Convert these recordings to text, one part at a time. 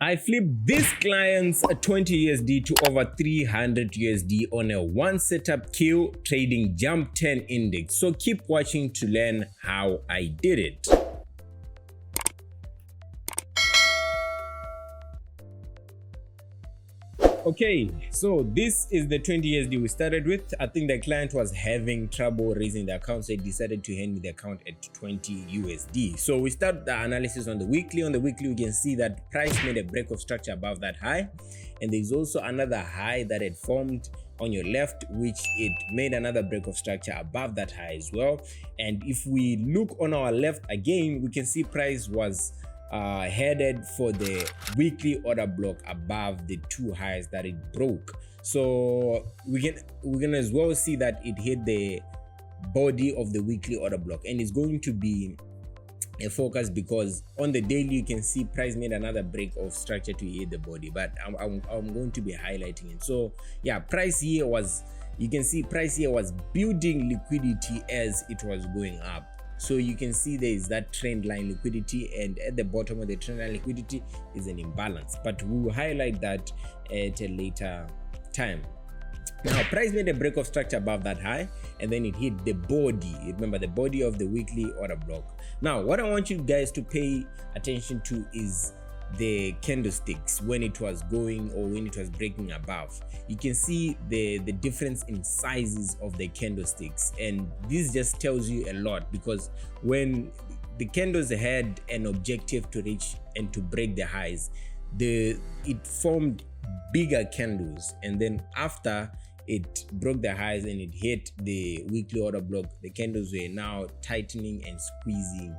I flipped this client's 20 USD to over 300 USD on a one setup kill trading jump 10 index. So keep watching to learn how I did it. Okay, so this is the 20 USD we started with. I think the client was having trouble raising the account, so he decided to hand me the account at 20 USD. So we start the analysis on the weekly. On the weekly, we can see that price made a break of structure above that high, and there's also another high that had formed on your left, which it made another break of structure above that high as well. And if we look on our left again, we can see price was headed for the weekly order block above the two highs that it broke. So we can as well see that it hit the body of the weekly order block, and it's going to be a focus because on the daily you can see price made another break of structure to hit the body, but I'm going to be highlighting it. So yeah, price here was, you can see price here was building liquidity as it was going up. So you can see there is that trend line liquidity, and at the bottom of the trend line liquidity is an imbalance, but we will highlight that at a later time. Now price made a break of structure above that high, and then it hit the body, remember the body of the weekly order block. Now what I want you guys to pay attention to is the candlesticks when it was going or when it was breaking above. You can see the difference in sizes of the candlesticks, and this just tells you a lot, because when the candles had an objective to reach and to break the highs, it formed bigger candles, and then after it broke the highs and it hit the weekly order block, the candles were now tightening and squeezing,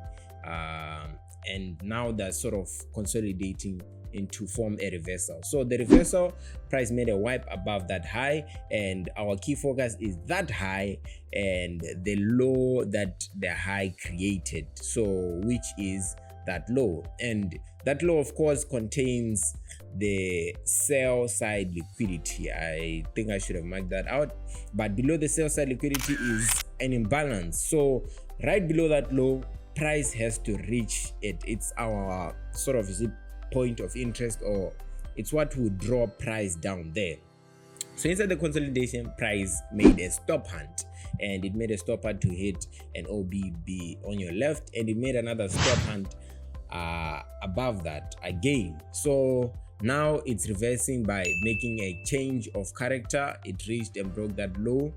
and now they're sort of consolidating into form a reversal. So the reversal, price made a wipe above that high, and our key focus is that high and the low that the high created, so which is that low, and that low of course contains the sell side liquidity. I think I should have marked that out, but below the sell side liquidity is an imbalance. So right below that low, price has to reach it. It's our sort of point of interest, or it's what will draw price down there. So inside the consolidation, price made a stop hunt, and it made a stop hunt to hit an OBB on your left, and it made another stop hunt above that again. So now it's reversing by making a change of character. It reached and broke that low,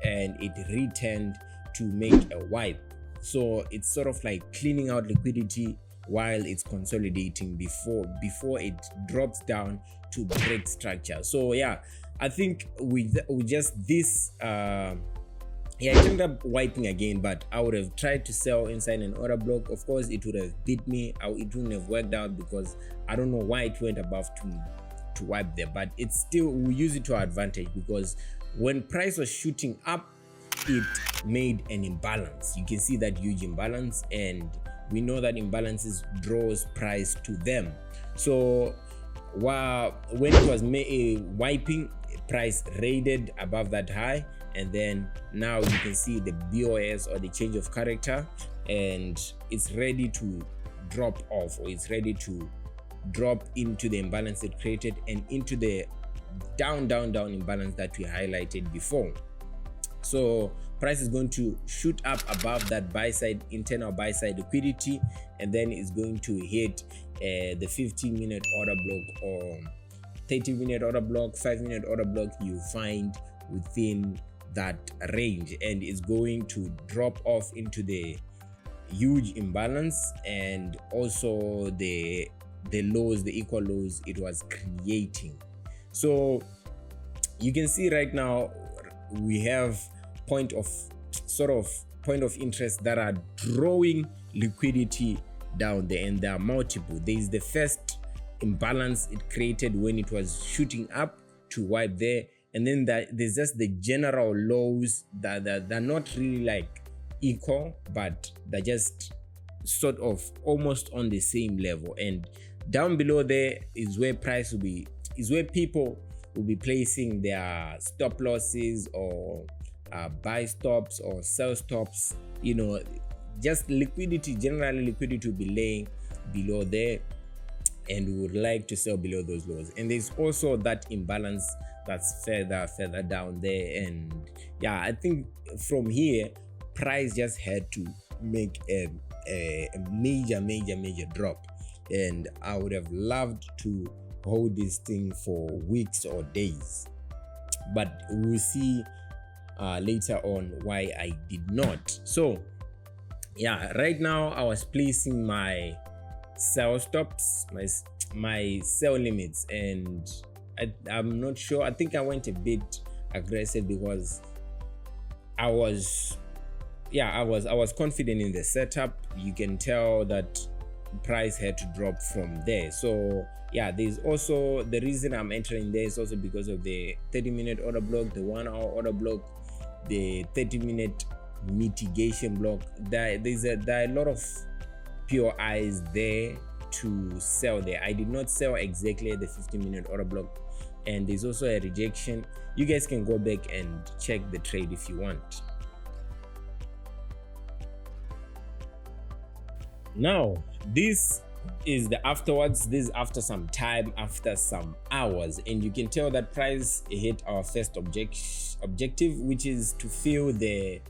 and it returned to make a wipe. So it's sort of like cleaning out liquidity while it's consolidating before it drops down to break structure. So yeah, I think with just this it ended up wiping again, but I would have tried to sell inside an order block. Of course it would have beat me, it wouldn't have worked out, because I don't know why it went above to wipe there, but it's still, we use it to our advantage, because when price was shooting up, it made an imbalance. You can see that huge imbalance, and we know that imbalances draws price to them. So when it was wiping, price raided above that high, and then now you can see the BOS, or the change of character, and it's ready to drop off, or it's ready to drop into the imbalance it created and into the down imbalance that we highlighted before. So price is going to shoot up above that buy side, internal buy side liquidity, and then it's going to hit the 15-minute order block, or 30-minute order block, 5-minute order block you find within that range, and it's going to drop off into the huge imbalance, and also the lows, the equal lows it was creating. So you can see right now we have point of interest that are drawing liquidity down there, and there are multiple. There is the first imbalance it created when it was shooting up to wipe there, and then there's just the general lows that they're not really like equal, but they're just sort of almost on the same level, and down below there is where price will be, is where people will be placing their stop losses, or buy stops or sell stops. You know, just liquidity, generally liquidity will be laying below there, and we would like to sell below those lows. And there's also that imbalance that's further down there. And yeah, I think from here price just had to make a major drop, and I would have loved to hold this thing for weeks or days, but we'll see later on why I did not. So yeah, right now I was placing my sell stops, my sell limits, and I'm not sure. I think I went a bit aggressive because I was confident in the setup. You can tell that price had to drop from there. So yeah, there's also the reason I'm entering there is also because of the 30-minute order block, the 1 hour order block, the 30-minute mitigation block. There are a lot of POIs there to sell there. I did not sell exactly at the 15-minute order block, and there's also a rejection. You guys can go back and check the trade if you want. Now this is the afterwards. This is after some time, after some hours, and you can tell that price hit our first objective, which is to fill the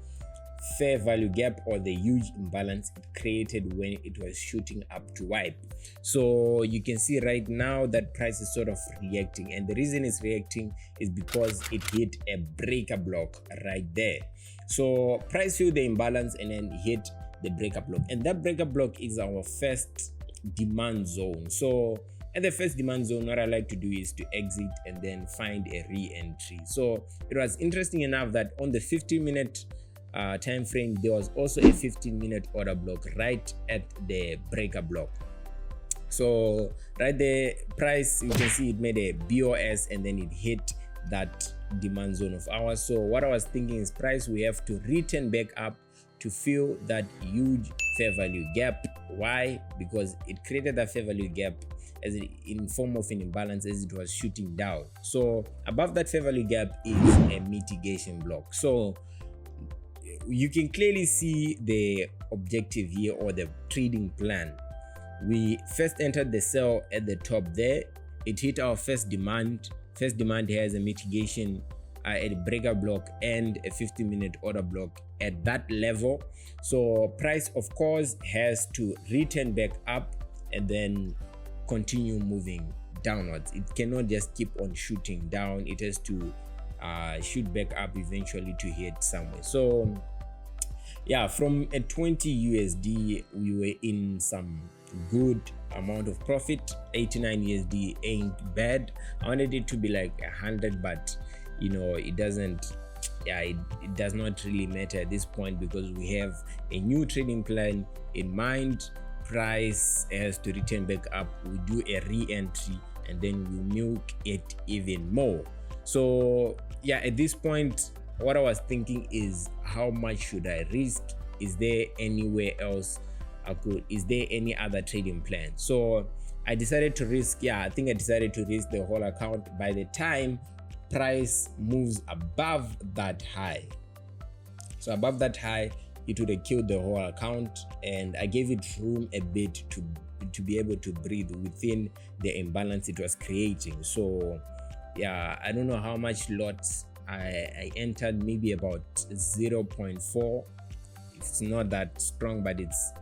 fair value gap or the huge imbalance it created when it was shooting up to wipe. So you can see right now that price is sort of reacting, and the reason it's reacting is because it hit a breaker block right there. So price filled the imbalance and then hit the breaker block, and that breaker block is our first demand zone. So at the first demand zone, what I like to do is to exit and then find a re-entry. So it was interesting enough that on the 15-minute time frame, there was also a 15-minute order block right at the breaker block. So right there, price, you can see it made a BOS and then it hit that demand zone of ours. So what I was thinking is price, we have to return back up to fill that huge fair value gap. Why? Because it created that fair value gap as in form of an imbalance as it was shooting down. So above that fair value gap is a mitigation block. So you can clearly see the objective here, or the trading plan. We first entered the sell at the top there. It hit our first demand. First demand here is a mitigation at a breaker block and a 50-minute order block at that level. So price of course has to return back up and then continue moving downwards. It cannot just keep on shooting down. It has to shoot back up eventually to hit somewhere. So yeah, from a 20 USD we were in some good amount of profit. 89 USD ain't bad. I wanted it to be like 100, but you know, it doesn't, it does not really matter at this point because we have a new trading plan in mind. Price has to return back up. We do a re-entry and then we milk it even more. So yeah, at this point what I was thinking is, how much should I risk? Is there anywhere else is there any other trading plan? So I decided to risk, I think I decided to risk the whole account. By the time price moves above that high, so above that high, it would have killed the whole account, and I gave it room a bit to be able to breathe within the imbalance it was creating. So yeah, I don't know how much lots I entered, maybe about 0.4. It's not that strong, but it's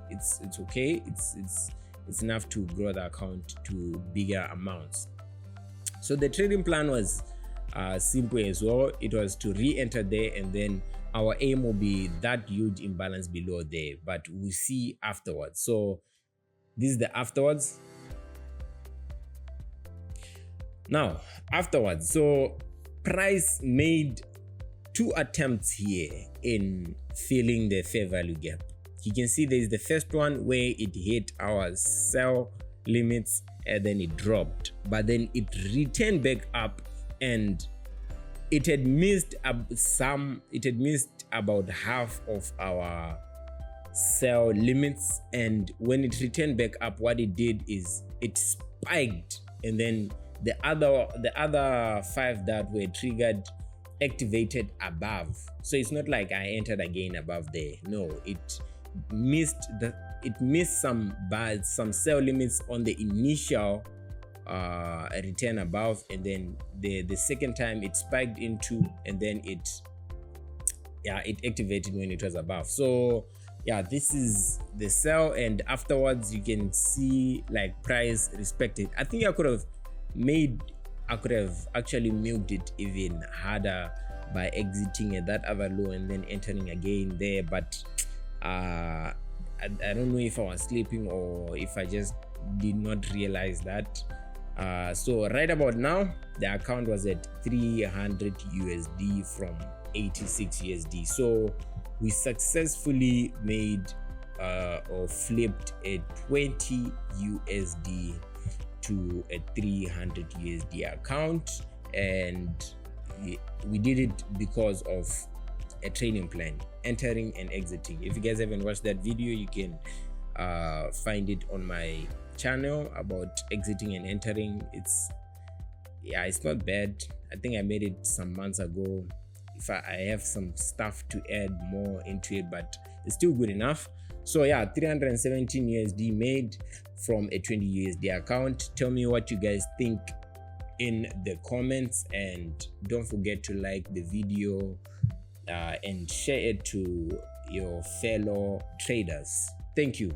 okay. It's enough to grow the account to bigger amounts. So the trading plan was simple as well. It was to re-enter there, and then our aim will be that huge imbalance below there, but we'll see afterwards. So this is the afterwards. Now afterwards, so price made 2 attempts here in filling the fair value gap. You can see there is the first one where it hit our sell limits and then it dropped, but then it returned back up, and it had missed about half of our sell limits. And when it returned back up, what it did is it spiked, and then the other 5 that were triggered activated above. So it's not like I entered again above there. No, it missed it missed some sell limits on the initial return above, and then the second time it spiked into, and then it activated when it was above. So yeah, this is the sell, and afterwards you can see like price respected. I think I could have actually milked it even harder by exiting at that other low and then entering again there, but I don't know if I was sleeping or if I just did not realize that. So right about now the account was at 300 USD from 86 USD. So we successfully made or flipped a 20 USD to a 300 USD account, and we did it because of a trading plan, entering and exiting. If you guys haven't watched that video, you can find it on my channel about exiting and entering. It's not bad. I think I made it some months ago. If I have some stuff to add more into it, but it's still good enough. So yeah, 317 USD made from a 20 USD account. Tell me what you guys think in the comments, and don't forget to like the video and share it to your fellow traders. Thank you.